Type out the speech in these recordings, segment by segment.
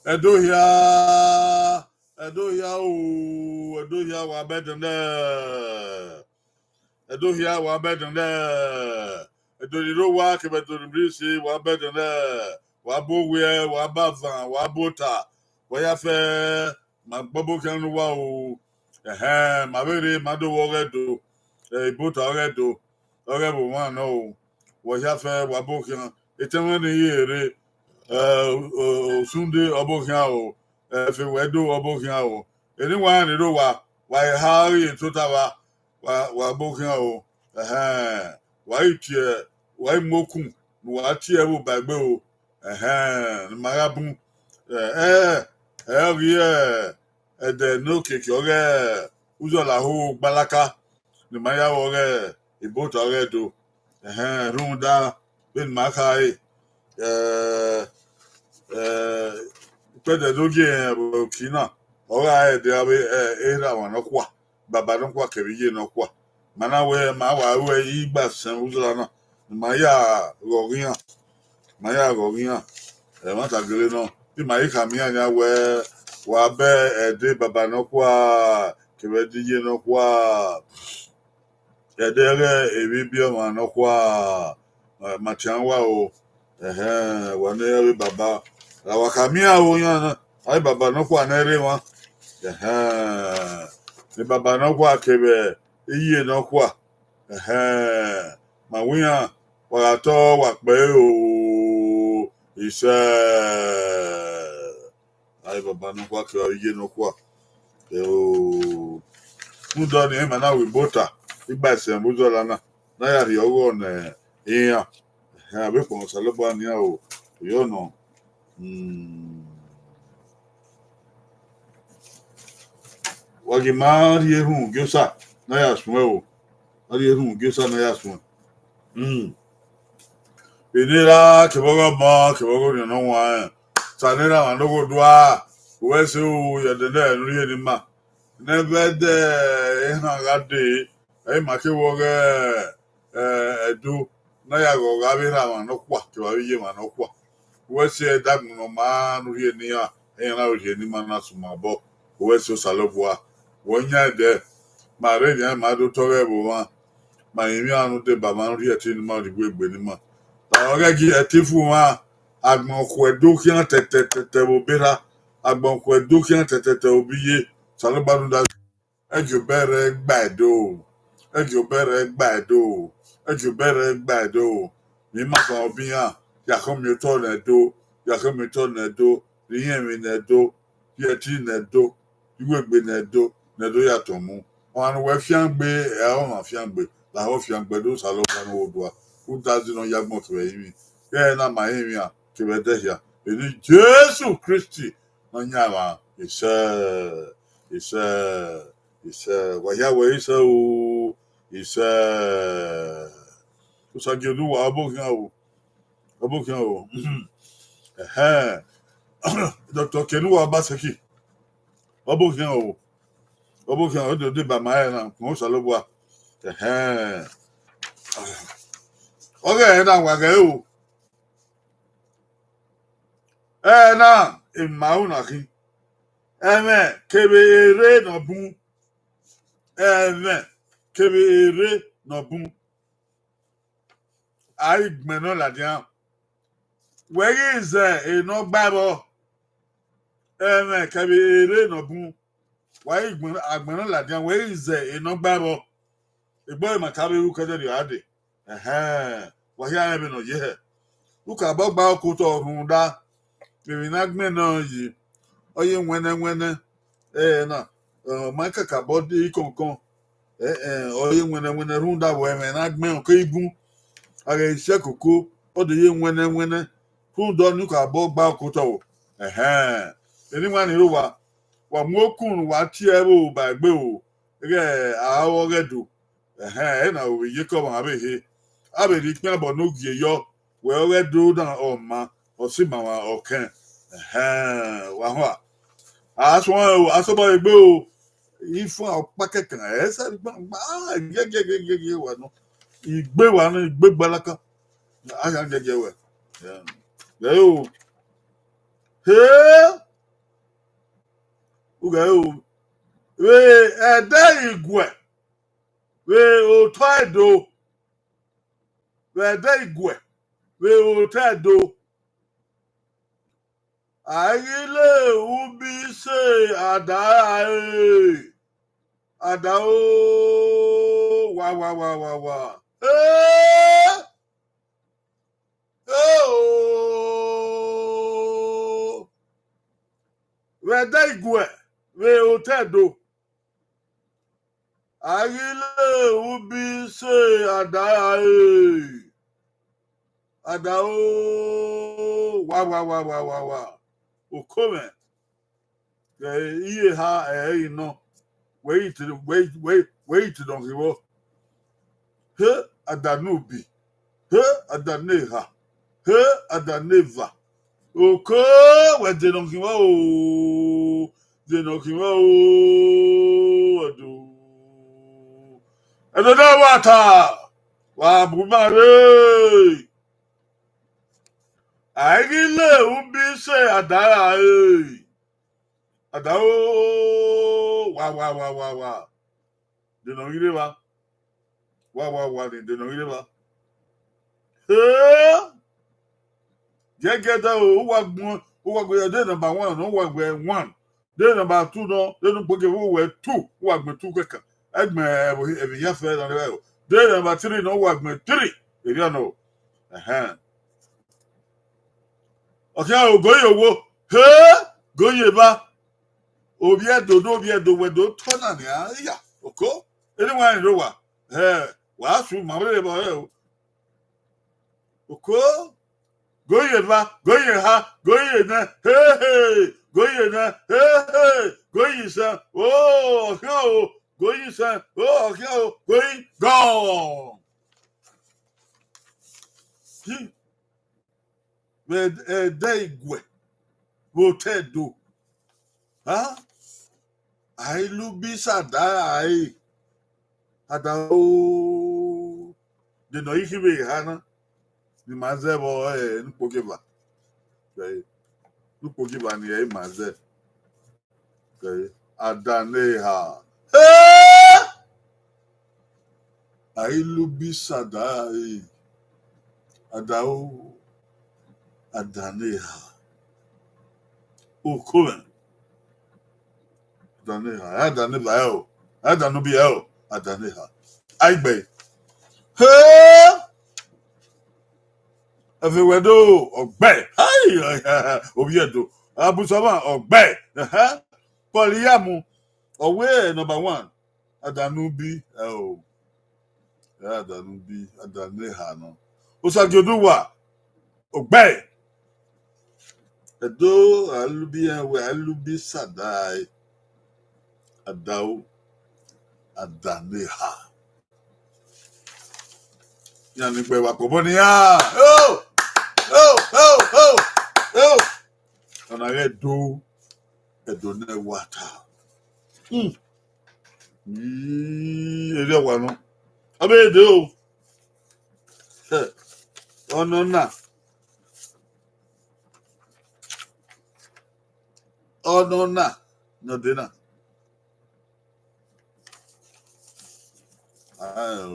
Edohia, Edohia, oh, Edohia, wa better there. Edohia, wa better there. Edorido wa kebetoribisi, wa better there. Wa bowe, wa bavan, wa bota. Wa yafe, ma babo kanu wa o. Ma bere, ma do woredo. Ibota oredo. Orebo wa no. Wa yafe, wa bokan. Etemwe ni yere. Sunday ọbụghịa o efe wedo ọbụghịa o anyone ni do wa hari total wa ọbụghịa o wa itie wa moku wa tie bu bagbe o marabu ri ede no keke ore uzo la ho gbalaka ni maya ore Ibota ore do runda ben makai pede doge kina ora ede abe era wana kwa baba no kwa kebiye no kwa mana we ma wa we igba san uzula na maya rogian mata gele no bi mai ka mi anya we wa be ede baba no kwa kebediye no kwa ede re ebibi o no kwa machanwa o wane we baba la wakamia o yana ai baba no kwa na ere wa ni baba no kwa kebe iye no kwa ma wiya wa to wa pe o ise ai baba no kwa kebe iye no kwa o mudo ni ma na we bota igba se muzo lana na ya ri owo na iya abe ko salobo ani o yo no wagi mari ehun gyosa na ya sun o mari ehun gyosa na ya sun enira kebogo ni no wa sanera wa no go dua we se o ya de na ru ye ni ma never de ehna gade e ma ke wo ge edu na ya go ga bi ra ma no kwa ke wa ye ma no kwa we se da no ma ru ye ni a e na ru ye ni ma na su ma bo we se salobo wonya de ma re ni ma do tore bo wa ma yin anu de ba ma ru ye ti ni ma ri gbegbe ni ma ta oge gi etifu wa agbon ko edo ki an tete bo bera agbon ko edo ki an tete obiye salobo nu da ejo bere gba edo ni ma so obiyan ya ko mi to na edo riyan mi na edo ye ti na edo iwegbe na edo ya to mu won we fian gbe o ma fian gbe la ho fian gbe do salo kan odua u dazi no yagbon to yi ye na ma yin a ke be de ya ni Jesus Christi na nyara ise wa ya we ise o ise o sa ge du wa abokan o Dr. Kenuwa Baseki abokan o de ba ma na ko salobo oge na wa ge o na imau na ki kebe ere no bu ai gbeno la dia where is no gbabo kebe ere no bu why agbeno la dia where is no gbabo igbo ma ka be ru kede ri ade wa ya ebe no ye u ka gbagba ko to run da kebe na gbeno yi oye nwene na maka ka body konkon oye nwene runda bo na gben ko igun ara ise koko o de ye nwene fun do nu ka bo gba ko to eni wa ni ro wa mu okun wa ti e bo ba gbe o re awo redo na o ye ko ma be he abe ri pin abo no gie yo we redo dan o ma o si ma wa oken wa ho aso egbe o ifun opa kekan se gba gege wa no igbe gbalaka aya gege we o Uga we ede igwe we otoedo we ede igwe we otoedo ayile ubi se ada o wa oh we ede igwe we otoedo ayile ubi se ada o wa okome iye ha ino wait don't give he adanubi he adaneha he adaneva oko we de don't give o de don't give o ado da wata wa bumare ayile ubi se ada o wa de no ire ba wa de no ire ba gẹ́gẹ́ o wa gbon de number 1 no wa gbe 1 de number 2 no de no gbe wo 2 wa gbe 2 keka egbe e ya fe na le de number 3 no wa gbe 3 e ri no okay o goye owo goye ba obi edo wedo to na ni ya oko anyone ro wa wa su ma re ba oko goye ba goye ha goye na goye na goye sa oh goye sa oh goye gone with a day rotedo I lubisa dai ada o de no ihibe hana ni mazebo npogeba npogeba ni e maze adaneha I lubisa dai ada o adaneha okome adaneha adaneba o adanubi o adaneha aigbe everywhere ogbe obi edo abusama ogbe poliamu owe number 1 adanubi adanubi adaneha no osajoduwa ogbe edo alubi sadai adao adaneha yani pe wa pobo ni ona edo ne wata ere wa no abede o onona no dena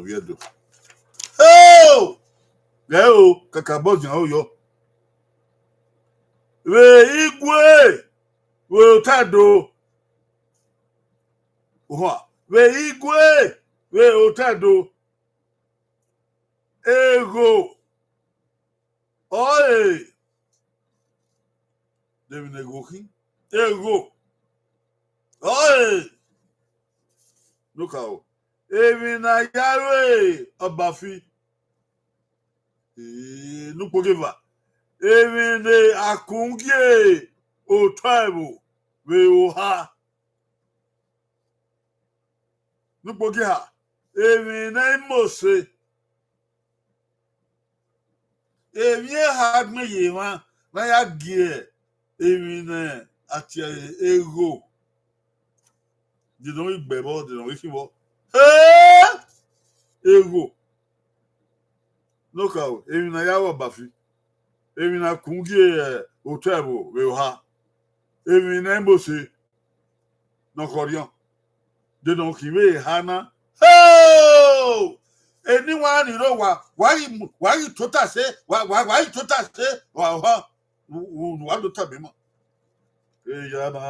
weirdo leo kakabozi o yo we igwe we otado we igwe we otado ego oe devi negoki ego oe nukao emi na yare obafi nupogeva emi ne akungie otaibo we oha nupogeha emi na mose emi ha gmeye wa na ya gie emi na ati ego di no igbebo di no ifibo ego nokao emi na yawo bafi emi na kungie otaibo we oha emi na mose no korion de no kiwe hana oh anyone you know why total say why total say wa do tabe mo e ya ba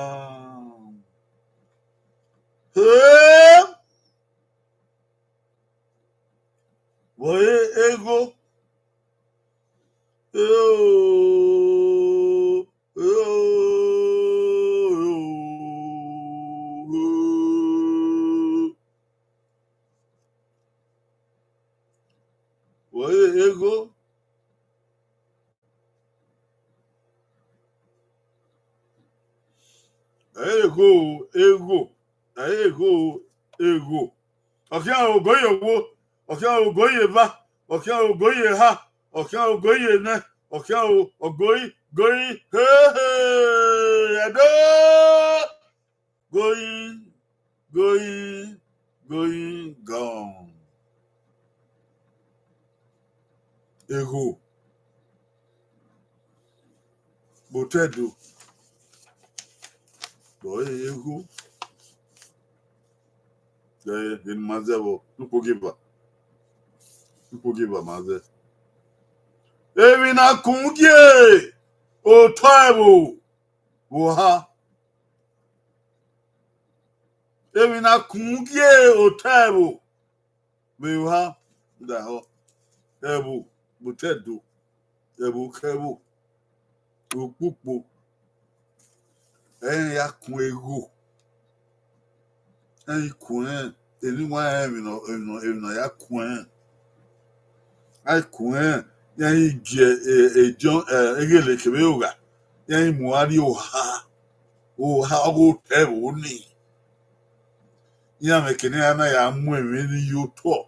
wo ego ego ọkịa ogoye wo ọkịa ogoye ba ọkịa ogoye ha ọkịa ogoye ne ọkịa ogoyi goyi edo goyi gone ego botedo boy ego in mazebo nupogiba maze ewi na kungie o taibo wo ha ewi na kungie o taibo we ha da ho ebu botedo ebu kebo okupo ya kun ego and kun anyone no ya kun ai kun ya je John egele kebe oga ya muari o ha ogo tebo ni ya mekene ana ya mu ewe ni yo to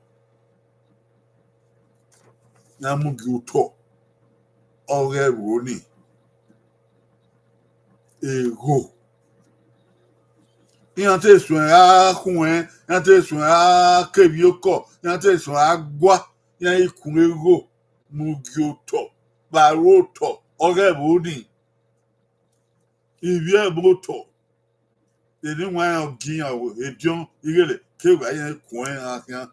na mu gi uto oge ro ni ego yan te sun a kun yan te sun a kebi oko yan te sun a gwa yan ikun ego mu gi uto baro to oge ro ni ibi e bo to eni wa ogi yan o edion igele ke gba yan kun akan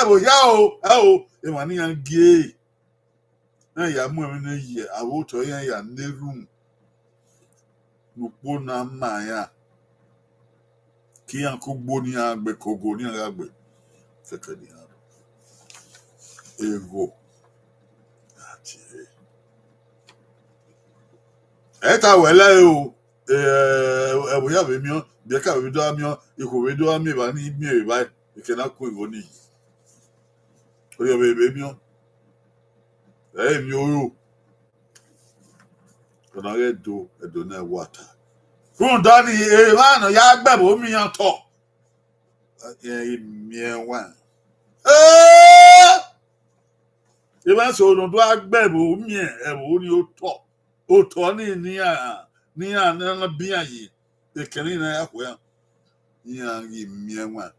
bo ya o e wa ni yan gie na ya mu emi na ye awo to yan ya nerum nupo na ma ya ki yan ko gbo ni agbe kogo ni agbe feke ni aro ego ati eta wele o bo ya be mi o bi ka be do ami o iko be do ami ba ni mi e ba ke na ko ego ni o yo be mi o mi o na re do edo na water fún dani no ya gbebo mi yan to mi enwa even so no do agbebo mi ewo ni o to ni na bi ayi ekeni na ya ko ya yan ri mi enwa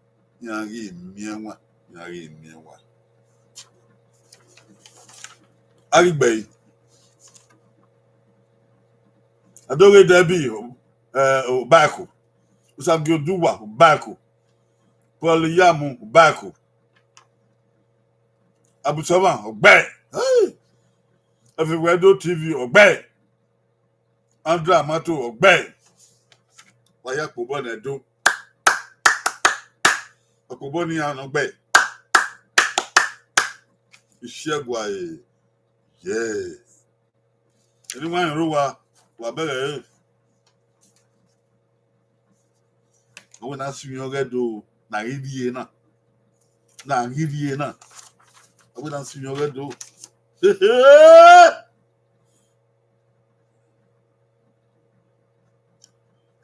agbe adoge debi baako usagio duwa baako poliyamu baako abusoma ogbe everywhere do tv ogbe andra mato ogbe waya pobo na do pobo ni an ogbe isegwa yes anyone rowa wa bere o na simi ogedo na ridie na o na simi ogedo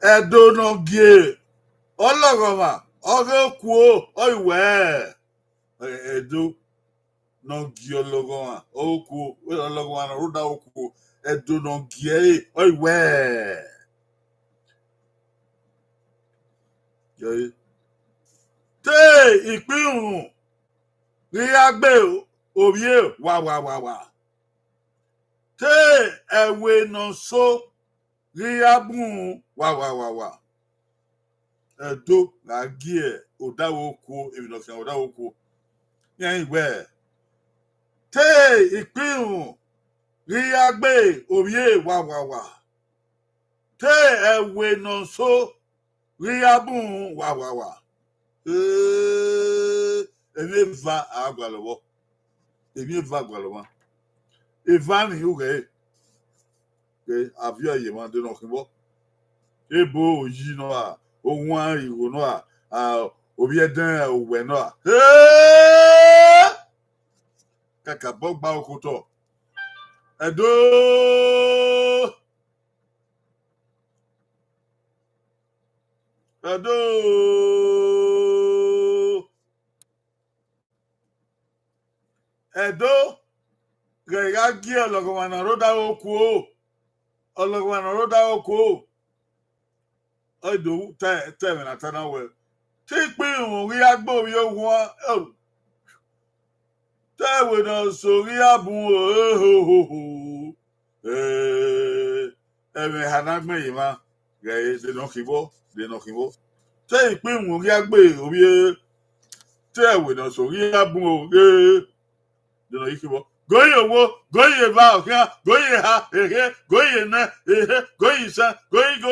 edo no gie oloroma oge kuo oiwe edo no gie oloroma oku oloroma na roda oku edo no gie oiwe te ìpín rí agbe òye wà te ẹ̀wẹ̀ nà so rí abùn wà Edo na gie odawoku ebinokan odawoku yan igbe te ìpín riagbe orie wa te ewe no so riabun wa emi va agwalowo emi va agwalowo evan yuge ke avio yema de no kinbo ebo oyi no a ohun ariwo no a obi edan owe no a kaka bogba okoto edo edo gega gi ologwana roda oku edo te na tana we ti pin ori agbo bi ohun te we no sori abun eme hanagbe yima ge de no kibo te ìpín ori agbe obi te we no sori abun de no ikibo goyi owo goyi eba okia goyi ha goyi na goyi sa goyo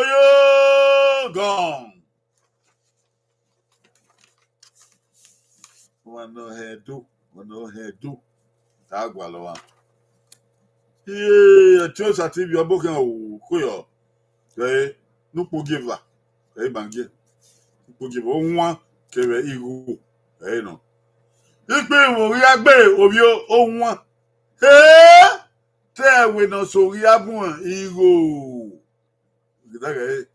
gone wano hedu ta gwalo wa ti o sati bi obokan o koyo nupo giver bangie nupo giver o nwa kere igu no ipe ori agbe obi o nwa te we no sori abun igo gidare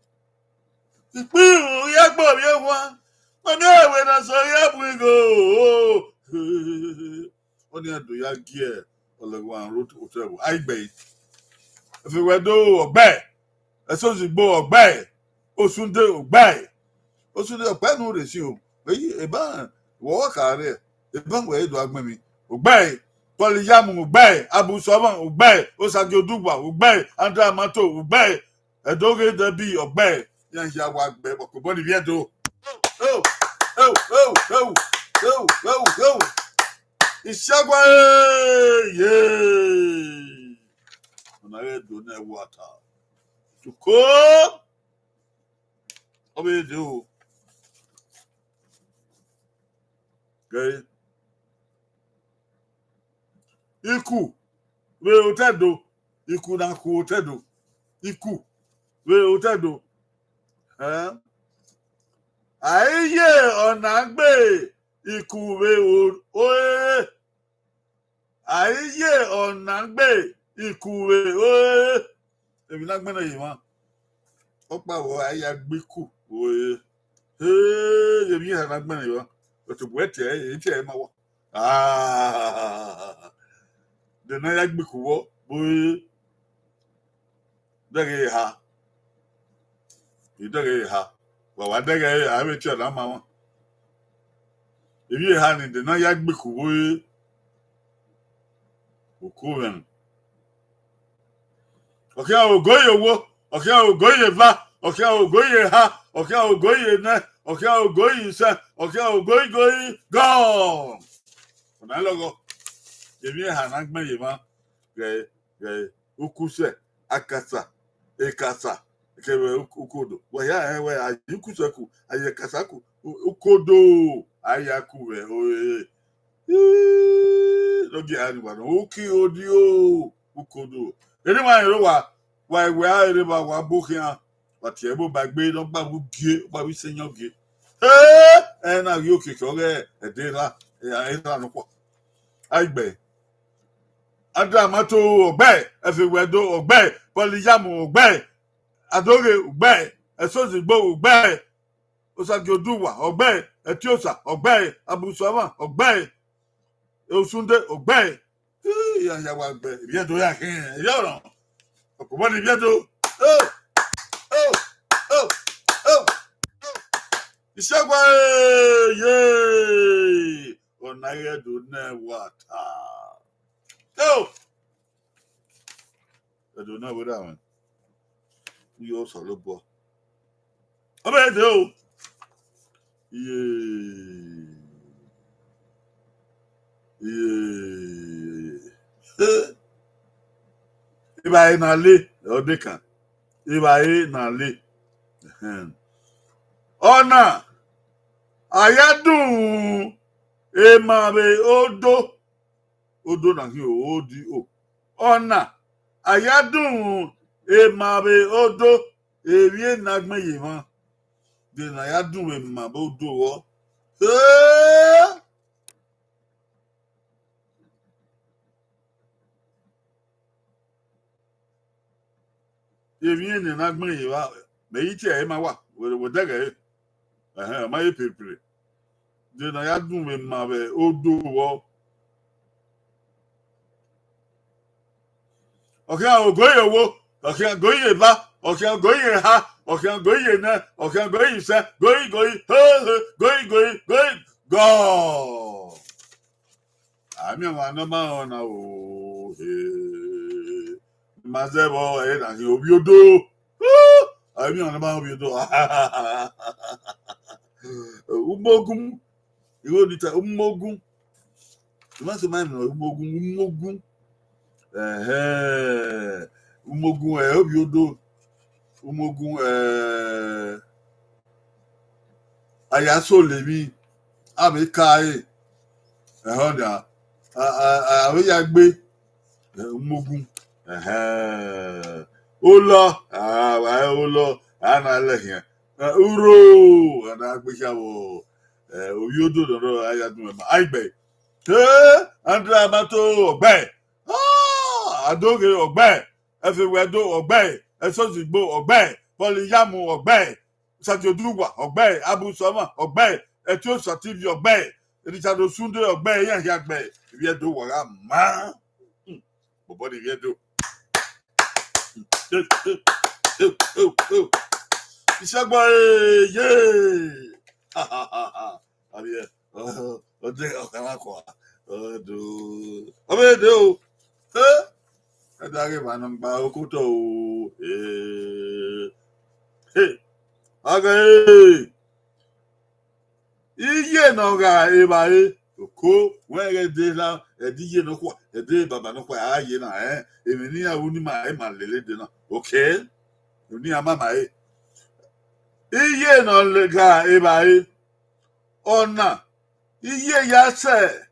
ipe ori agbe obi o nwa oni we no sori abun igo oni ado ya gie Ologwan road hotel aigbe efewedo ogbe esozigbo ogbe osunde ogbe nu re si o eyi eba wo kare eba we do agbemi ogbe poliyamu ogbe abusoma ogbe osage odugba ogbe andra mato ogbe edoge debi ogbe yan ya wa gbe ko boni biedo oh Ishagwa ona edo na water to ko obedo okay iku we otedo iku na ku otedo iku we otedo aiye ona gbe iku we aiye ona gbe iku we ebi na gbena yi wa opa wo aya gbeku we ebi ha na gbena yi wa otubu ete ma wo de na ya gbeku wo we dege ha wa dege ha we ti na ma wo ebi ha ni de na ya gbeku we okuwen okia ogoye wo okia ogoye va okia ogoye ha okia ogoye na okia ogoye sa okia ogoye go ona logo ebi ha na gbe yema ge ukuse akasa ekasa kewe ukodo wa ya we ayukusaku ayekasaku ukodo ayaku we logi ani wa no ki odio ukodo eni ma ro wa we a ere ba wa bokia wa ti ebo ba gbe no gba bu gie ba bi senyo gie na yo ki ko ge edera era no po aigbe adra mato ogbe efewedo ogbe poliyamu ogbe adoge ogbe esozigbo ogbe osage oduwa ogbe etiosa ogbe abusoma ogbe osunde ogbe ya wa gbe biedo ya kin yoro okubo ni biedo Ishagwa ona yedo na wata edo na wura wan yo so lo bo obe de o Yeah. Iba na le odeka. Iba na le. Ona ayadun emabe odo na hi odi o. Ona ayadun emabe odo ewie nagme yima. De na ayadun emabe odo wo. Ewie ne nagme yima. Me yiti e ma wa. We daga ma ye pepere. De na ayadun emabe odo wo. Okay, ogoye wo. Okay, goye ba. Okay, goye ha. Okay, goye na. Okay, goye sa. Goye. Goye. Go. Ami wa no ma ona o. Mazebo e na obi odo. Ami ona ma obi odo. Umogun. Iwo dita umogun. Tuma se ma no umogun. Umogun obi odo. Umogun ayaso lemi abi kai hoda awe ya gbe umogun o lo ana le yan uro ana gbe shawo obi odo do ayadun ma aigbe andra mato ogbe adoge ogbe efewe do ogbe esozigbo ogbe poliyamu ogbe Sadioduwa ogbe abusoma ogbe etio sativi ogbe Richard Osunde ogbe yan yagbe iedo wora ma bobo di iedo isagba ye abi ode okama ko odo obedo adare manamba okoto Oghe iye no ga ebae oko were de la ediye no kwa ede baba no kwa aye na emi ni awu ni ma lele de na okay oni ama ma iye no le ga ebae ona iye ya se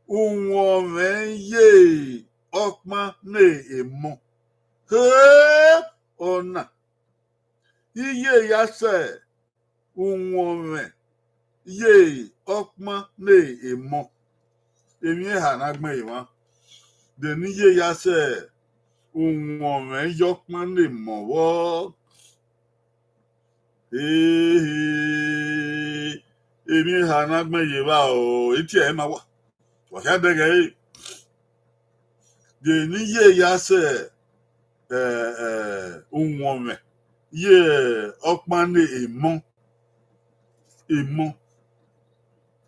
unwo me ye okma ne emo ona iye ya se unwo ye okma ne emo emi ha na gbe iwa de ni ye ya se unwo me yokma ne mo wo emi ha na gbe iwa o eti e ma wa wa ya de ge de ni ye ya se unwo me ye okma ne emo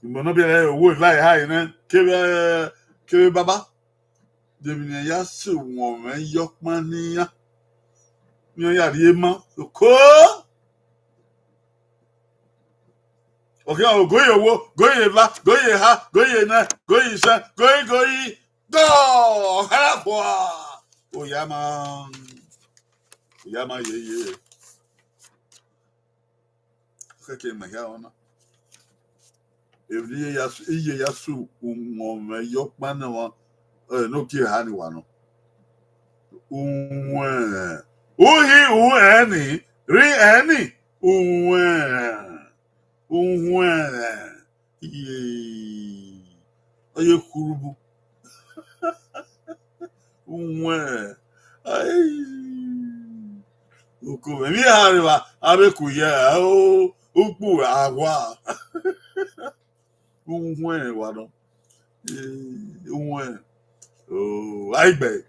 Imono bi owo vai hai ne kebe baba de mi ya se won me yokpan ni ya mi ya ri ema ko okay o goye wo goye ba goye ha goye na goye sa goye go ha kwa o ya ma ye kake ma ya ona Every iye yasu me yokpan na wa no ki ha ni wa no unwe eni ri eni unwe iye aye kurubu unwe ai uko mi ha ri wa abe ku ye o upu agwa unwe wa no unwe aigbe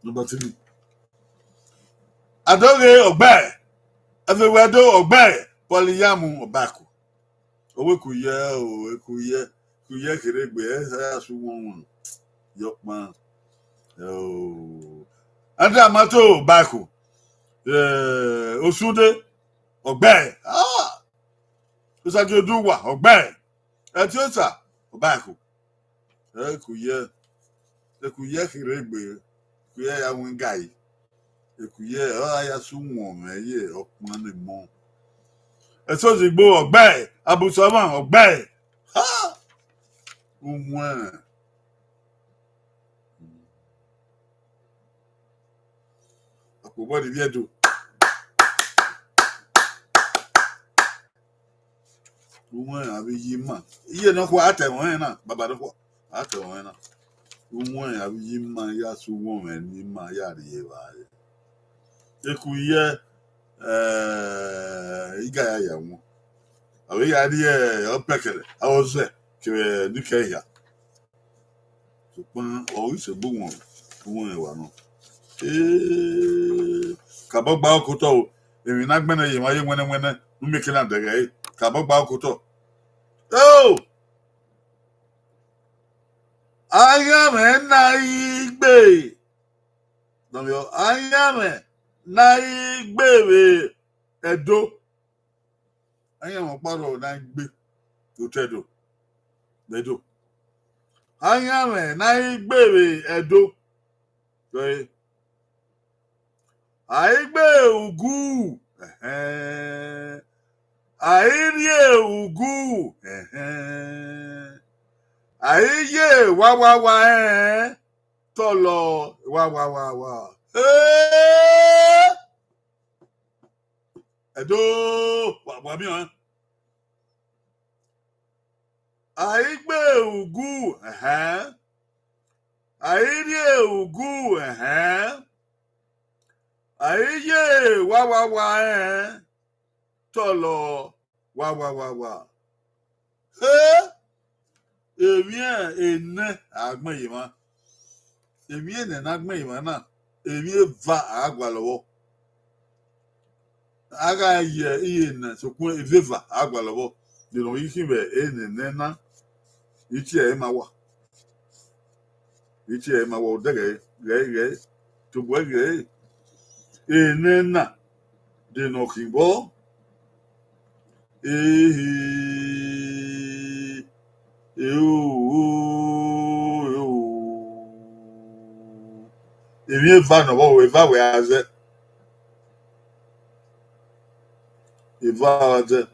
number 3 adoge ogbe everywhere do ogbe poliyamu obaku owe ku ye keregbe asu won yokman anda mato obaku Osunde ogbe Usageduwa, Oghe. Etiosa, Obako. Ekuye Hiregbe. Kuye ya Wingai. Ekuye, ya Sumo, ye, Okman and Mon. Etiosigbo, Oghe. Abusama, Oghe. Ha! Umwe. Akubodi Viedo. Umwe, Abiyima. Iye no kwa atewon na, baba do kwa. Atewon na. Umwe, Abiyima, ya Sumo, Nima, ya Rieva. Ekuye, Igaya Yamu. Awe ya di opekele. Awose, ke dike ya. So pon o se bo won. Won wa no. Kabogba okoto. Emi na gbena ye ma ye nwene nu meke na dege. Kabogba okoto. Oh! Ayame na igbe. Domyo ayame na igbe we Edo. Ayame paro na igbe Otedo. Edo. Ayame na igbe we Edo. So Aigbe ugu. Airie ugu. Aiye wa tolo wa. Edo wa mi han. Aigbe ugu. Airie ugu. Aiye wa tolo wa. Èmi ene agbon yi ma. Èmi ene na agbon yi ma na. Èmi va agwa lowo. Aga ye iye na so kun eveva agwa lowo. De lo yi kibe ene na. Ichi e ma wa. Ichi e ma wa dege ge. To bo ge. Ene na. De no kimbo. Èmi va no wo we va we aze. Eva aze.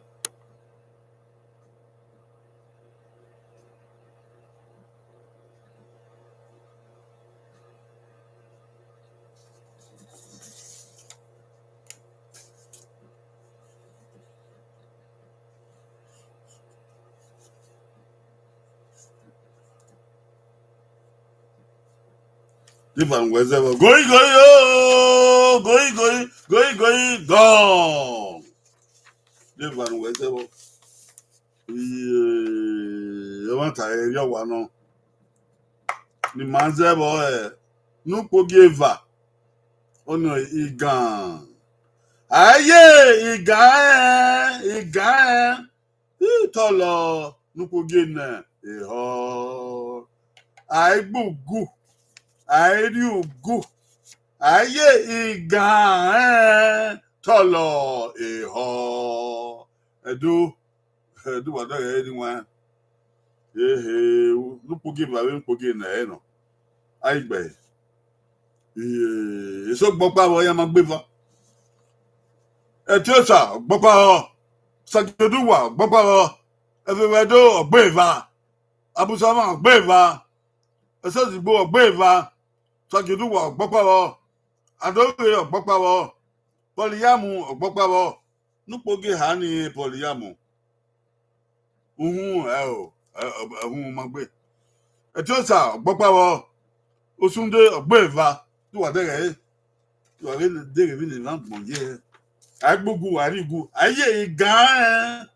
Different words ever. Going, oh, going, gone. Different words ever. You want to hear your one? The man's ever. No forgiver. Oh no, igan. Aye, igan. Tolo. No forgive. Oh, I bugu. I do go. Aye igan tolo ho. Do what anyone. Look give away again. No. I be. So Boba Waya Magbiva. Etiosa, Boba Sageduwa, Boba Everedo, Beva. Abusama, Beva. Esosibo, Beva. Sageduwa, Boba. Adobe Ogbopawo Polyamu Ogbopawo Nupoge hani Polyamu Magbe Etiosa Ogbopawo Osunde Ogbeva Tuwa dere Tuwa dere bi ni lamp monje Agbogu arigu aye igan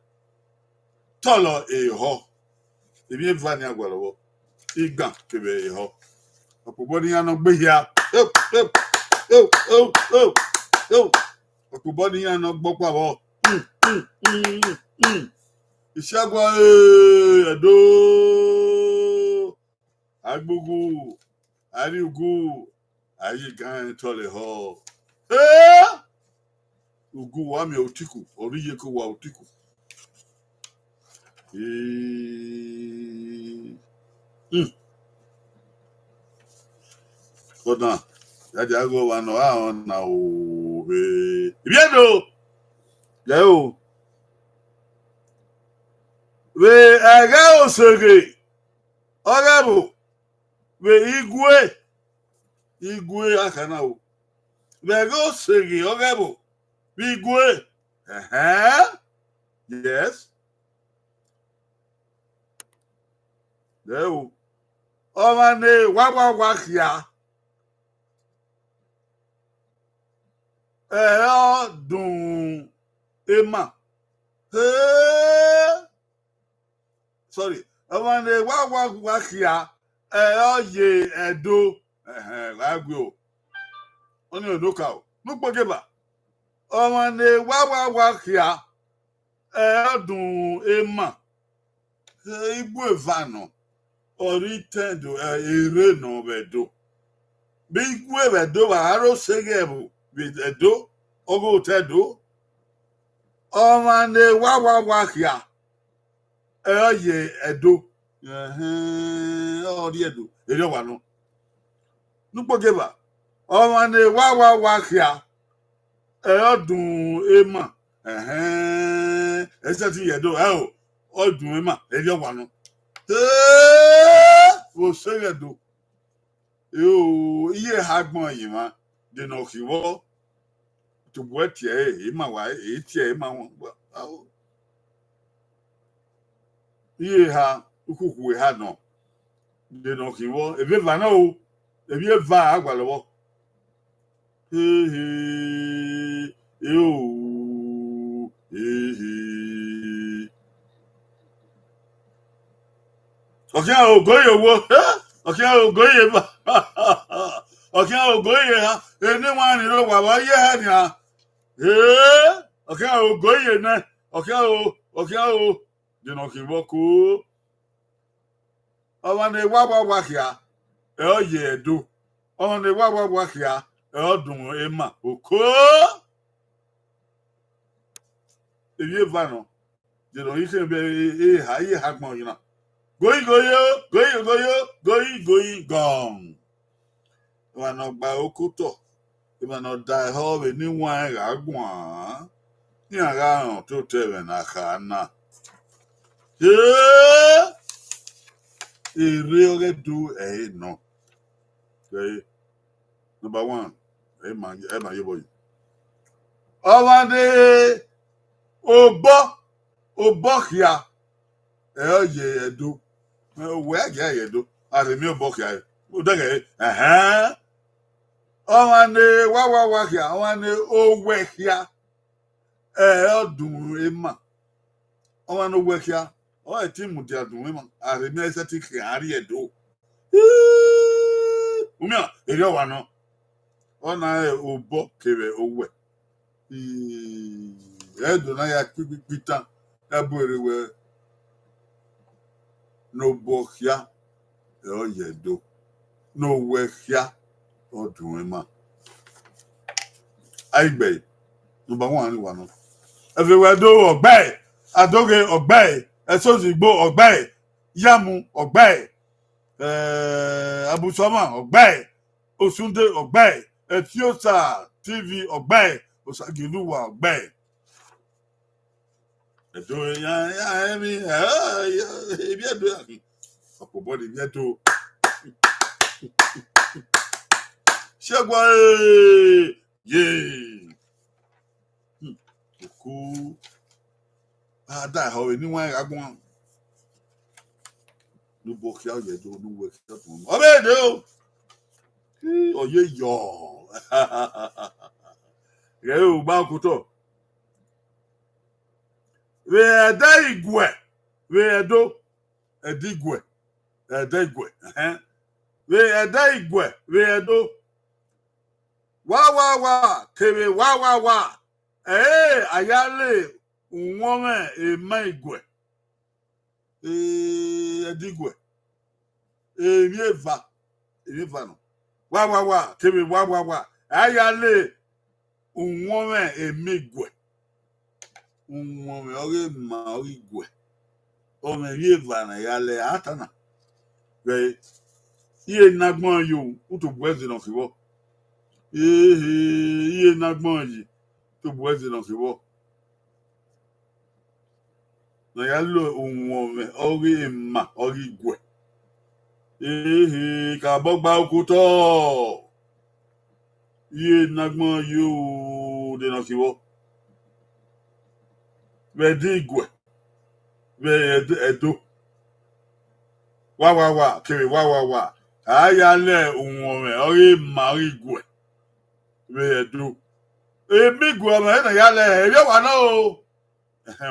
tolo eho Ebi eva ni agwalowo igan kebe eho Opobo ni ano gbe hia Okubo ni yan no gbopa wo. Isagwa Edo. Agbogu. Ariugu. Ayi gan tole ho. Ugu wa mi otiku. Oriye ko wa otiku. Hold on. That I go one on now. Ibiedo. Yo. We aga osege. Ogabo. We igwe akana o. We aga osege ogabo. We igwe. Yes. Yo. Omane wa kia. Dun Emma. Sorry. Omane wa kia. Ye edo. Agwe. Oni odoka o. Nupo geba. Omane wa kia. Dun Emma. Igwe vano. Ori tendo ere no bedo. Big way do haro segebu with a do ogo tedo. Oh man, wa here. Ye edo. Oh dear do. You don't want no pogeba. Oh man, wa here. Do Emma. Exactly you do. Oh do Emma. You don't want no. Wo segedo. Yo, iye hagbon yi ma de no kiwo to boetie e ma wa e tie e ma won iye ha ukuku ha no de no kiwo e be va na o e bi va agwalowo yo okay o go yo wo okay o go ye ba okay o go ye ha anyone ro wa wa ye ha ni ha okay o go ye na okay o de no ki wo ko o ne wa kia o ye do o ne wa kia o dun Emma oko e ye va no de no yi se be ha ye ha gbon yin na going gone. When I buy Okuto, if I not die, how anyone Ragwan, you are around to tell an Akana. Yeah, he really do a no. Okay, number one, Emma, you boy. Over the Obo here, yeah, do. Where you do? I remember book ya. Omane wa here. Omane Oghe here. Do Emma. Omane Oghe here. Oh, team with your doom. I remember setting here. Do. Umia, you don't want no. Ona Obo kere Oghe. Do na ya pitan. Everywhere. No book here. Oh, yeah, do. No work here or do Emma. I bay. Number one. Everywhere do Oghe. Adoge Oghe. Esozigbo Oghe. Yamu Oghe. Abusoma Oghe. Osunde Oghe. Etiosa TV Oghe. Osagiluwa Oghe. Do ya me. If you do Upper body to Shagway, yay. Cool. Die how anyone I want. No book out yet, no work. Oh, no. Oh, yeah, yo. Yo, Bakuto. Where die gwe. Where do a digwe. Degwe, we Daigwe, we do wa, kere wa, ayale, woman, a maigwe, digwe, rieva, no, wa, kere wa, ayale, woman, a migwe, woman, ori ma, ori gwe. o me viva na yale atana we iye nagbon yo uto buezi no kiwo iye nagbon yi to buezi no kiwo na yalo ohun me ori ma ori gwe ka bogba okuto iye nagbon yo de no kiwo we di gwe we edo wa kiri wa ayale ohun me ori ma ori gwe we edo emi gwe ma na yale ebe wa na o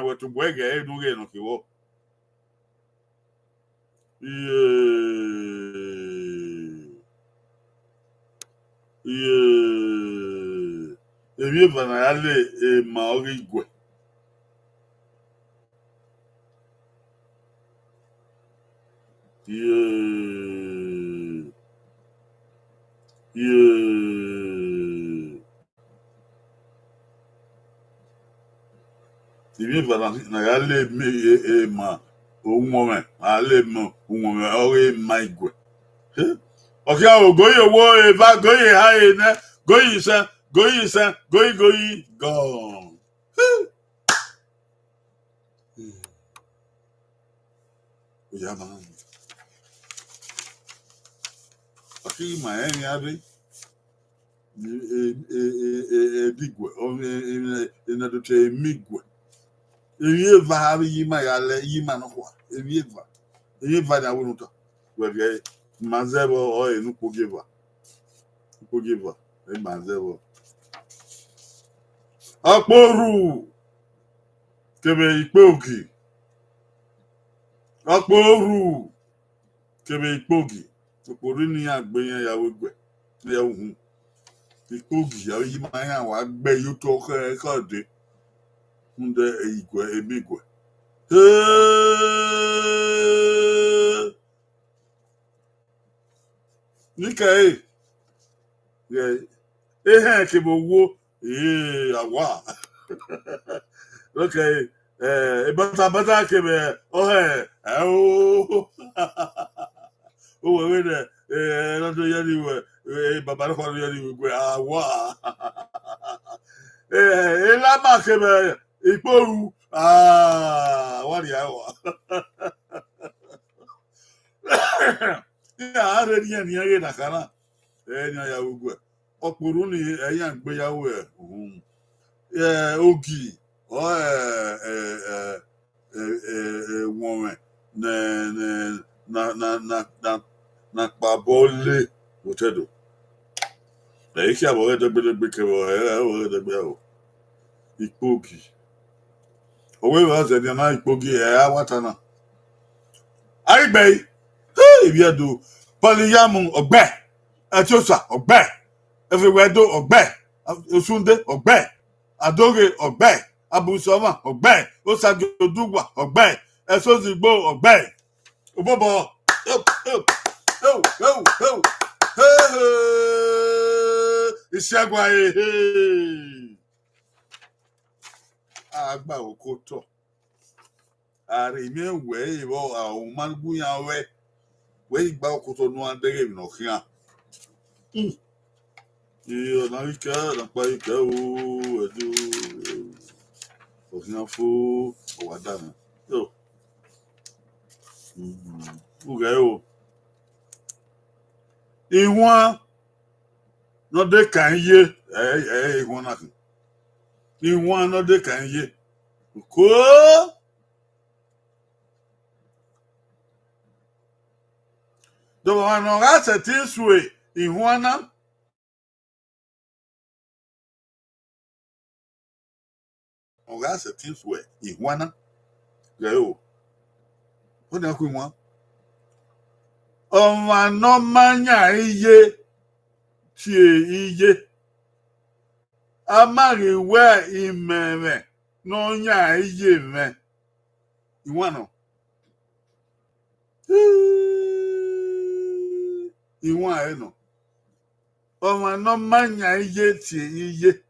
we to bwege edu ge no kiwo iye ebi bana yale ma ori gwe iye ebi bana na yale ma ohun ale mo ohun ori ma igwe okay o goyi owo eba goyi ha ne goyi goyi gone ya man okay ma eni abi digwe o ina do te migwe ewie va abi yima yale yima no kwa ewie va da wonu to we ge mazebo o enu kogeva e mazebo aporu kebe ikpogi aporu kebe ikpogi oporu ni agbeyan yawo gbe ya ohun ikpogi ya yima ya wa gbe yuto ko de nde igwe emigwe nika ehe ke bo wo awa okay bata ke be ohe o we de no do yari we baba ko yari we awa la ma ke be iporu wari awa ya are ni ye na kana enya ya ugwe okpuru ni eyan gbeyawo ogi o woman na pabole otedo e ki abo de gbe ke o de gbe o ikpogi owe wa ze na ikpogi awatana aigbe ebi edo polyam ogbe etiosa ogbe everywhere do ogbe osunde ogbe adoge ogbe abusoma ogbe osagedugwa ogbe esozigbo ogbe obobo isegwa agba okoto are mi we iwo awon mangu yan we igba okoto nu adere mi no kian iyo na ike na pa ike o edu okian fo owadana yo uge o iwon no de kan ye iwon na kan iwon no de kan ye ko do wa no ga se tin suwe iwon na o ga se tin suwe iwon na ge o na ku iwon o ma no manya iye ti iye amariwe imere no nya iye me iwon no iwon no o ma no manya iye ti iye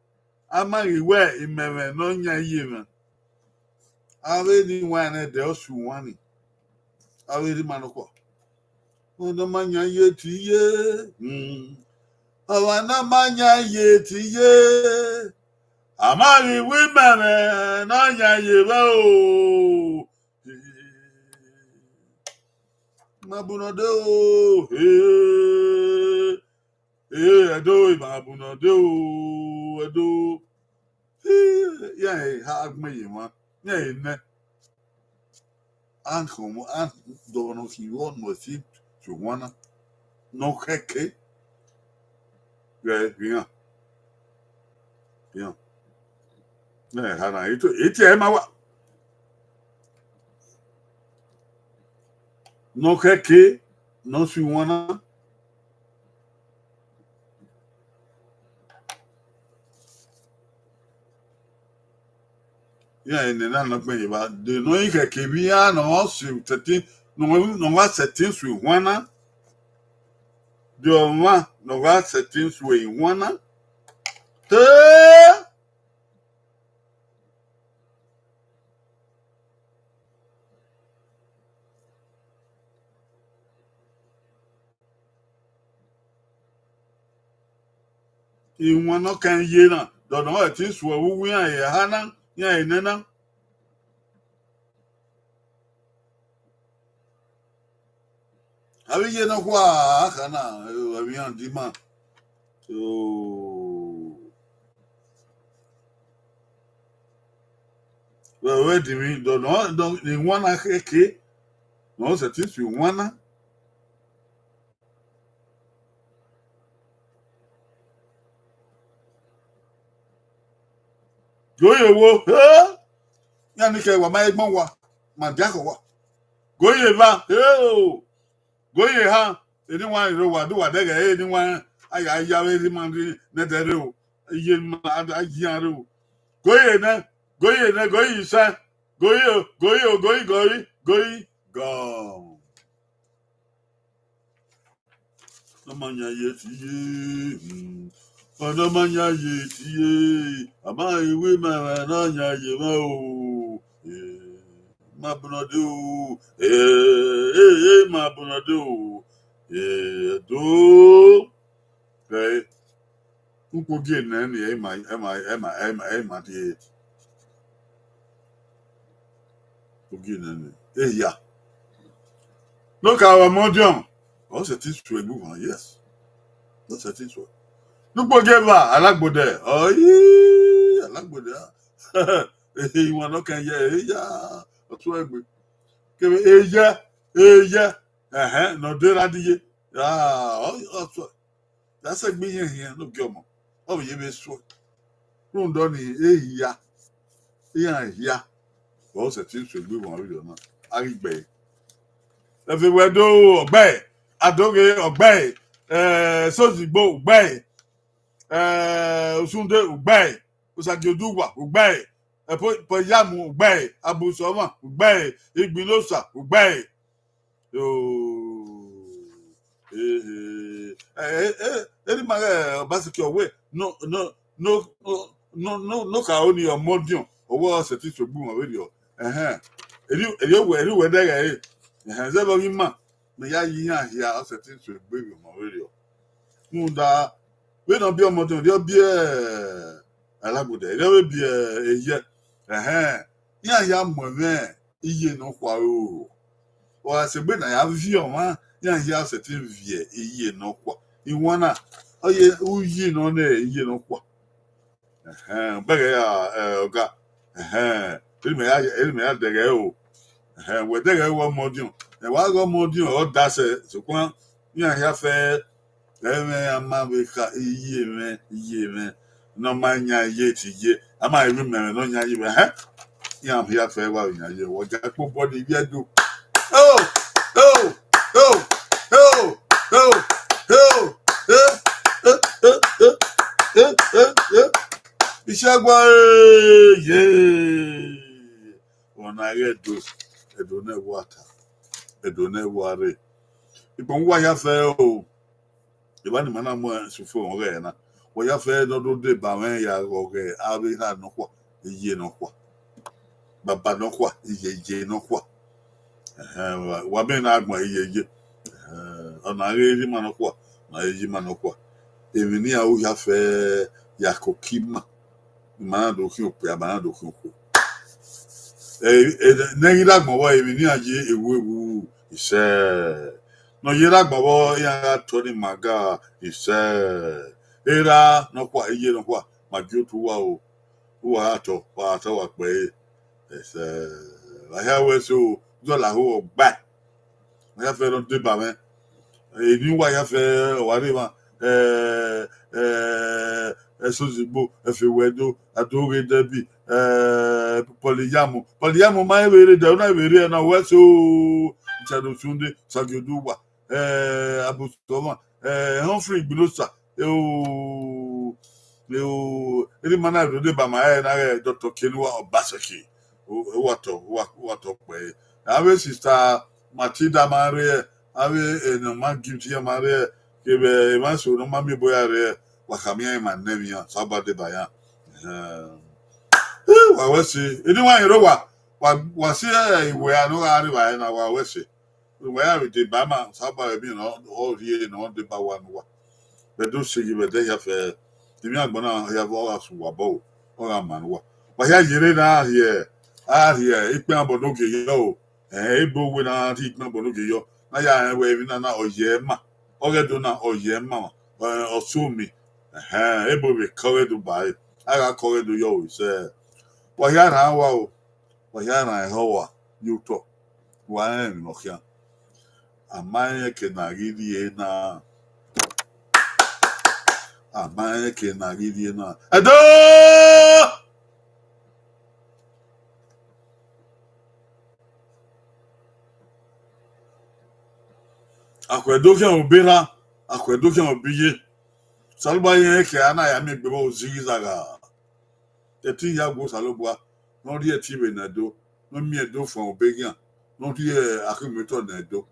amariwe imere no nya iye me ave ni wan de osu wani awiri manoko ono manya yetiye awana manya yetiye amari wimere na nya yeba o mabunode o edo mabunode o edo ha agmeyi ma ya ene ankomo an dono ki won mo si chuwana no keke bien hana ito ma wa no keke no chuwana ene na no gbeyi ba de no keke bi ya no su tete no wa setting chuwana de oma no wa setting chuwana te iwọn no kan ye na do no ti so wuwi an ye hana ya enena abi ye no kwa kana abi an di ma so we di mi do no ni wana keke no se ti su wana goye wo ya ni ke wa ma egbon wa ma ja ko wa goye ba goye ha eni wa ro wa do wa de ge eni wa aya ya we ri ma ri ne de re o iye ma ajian re o goye na goye isa goye go namanya yetiye namanya yetiye ama iwe ma na nya ye ma o ma bunode o ma bunode o do okay uko ge na ni e ma de oge na ni ya look our modium o se ti su egbu wan yes no se ti su nupo geva alagbode oyi alagbode iwọn no kan ye ya otu egbe kebe no de radiye otu that's a gbe yen no gyomo o ye be so run do ni ya o se ti su egbe wan ri na arigbe everywhere do ogbe adoge ogbe sozigbo ogbe osunde ugbe usagioduwa ugbe poyamu ugbe abusoma ugbe igbinosa ugbe eri ma basiki owe no ka oni omodion owo se ti sogbu won we ri eri we de re zebo mi ma me ya yi yan ya se ti sogbu won we ri munda we no bi omodun ri obi alagbode ri we bi eye ya mo me iye no kwa o wa se gbe na ya vi o ma ya se ti vie iye no kwa iwon na oye uyi no na iye no kwa bege ya oga eri me ya dege o we dege wo modun wa go modun o da se so kwa ya fe America iye me no manya ye ti ye ama iru mere no nya ye ya am here for wa nya ye wo ja po body bi edu oh Ishagwa ye ona edo na water edo na ware ipo ngwa ya fe o ibani mana mo sufo Oghe na wo ya fe no do de ba wen ya Oghe abi ha no kwa iye no kwa baba no kwa iye no kwa Wabe na agma ye. Ona eri manokwa. Na eji manokwa. Emini a u ya fe yakokima. Mana do ki ope abana do ki ope. Nengira gbowo emini aje ewu ise. No yera gbowo ya Tony Maga ise. Era nokwa ije nokwa magio tuwa o. Uwa ato wa pe. Ise. La ya weso zo la ho gba. Ya fe no de ba me. Eni wa ya fe wari ma esozigbo efe wedo adore debi poliyamu ma ewere de una ewere na weso chado sunde sagioduwa abusoma Humphrey Gnosa eri mana do de ba ma na Dr. Kenua Obaseki wato pe ave sister Matilda Marie ave no man give you Marie kebe emanso no mami boyare wakamia ma nemia sabade baya wa wesi anyone you wa see we are no ari ba na wa wesi we are the bama sabade bi no all here no de ba wa no be do sigi be de ya fe imi agbona ya bo wa su wa bo o ga man wa ya yire na here ipe abodo ge yo ebo we na ti ipe abodo ge yo na ya we bi na oye ma Oghe do na oye ma osumi ebo be cover do by aga cover do yo say wa ya na wa ya na ho you talk wa en no kia amanye ke na gidi na amanye ke na gidi na ado akwedo ke obira akwedo ke obiye salba yen ke ana ya me gbebo zigizaga eti ya go salobwa no ri eti be na do no mi edo fun obegian no ri akimeto na edo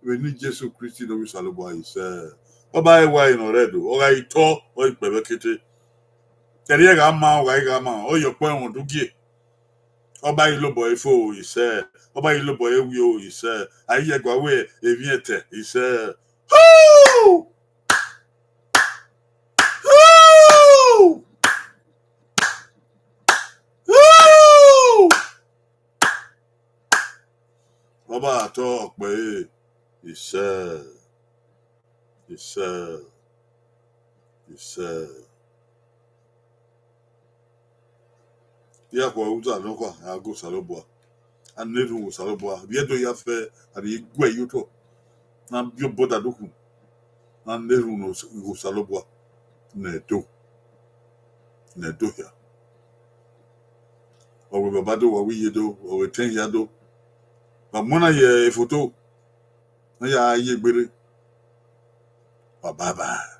we ni Jesu Christi no mi salobwa ise baba e wa ino redo o ga ito o ipebe kete teri ga ma o ga ma o yo po won dugie oba ilobo ifo ise oba ilobo ewi o ise aye gwa we eviete ise Woo! Woo! Woo! Baba to pe ise ya kwa uza no kwa ago salobwa aneru salobwa biedo ya fe ari gwe yuto na bio boda doku na neru no go salobwa nedo ya o we babado wa wi yedo o we ten yado ba mona ye photo na ya ye gbere baba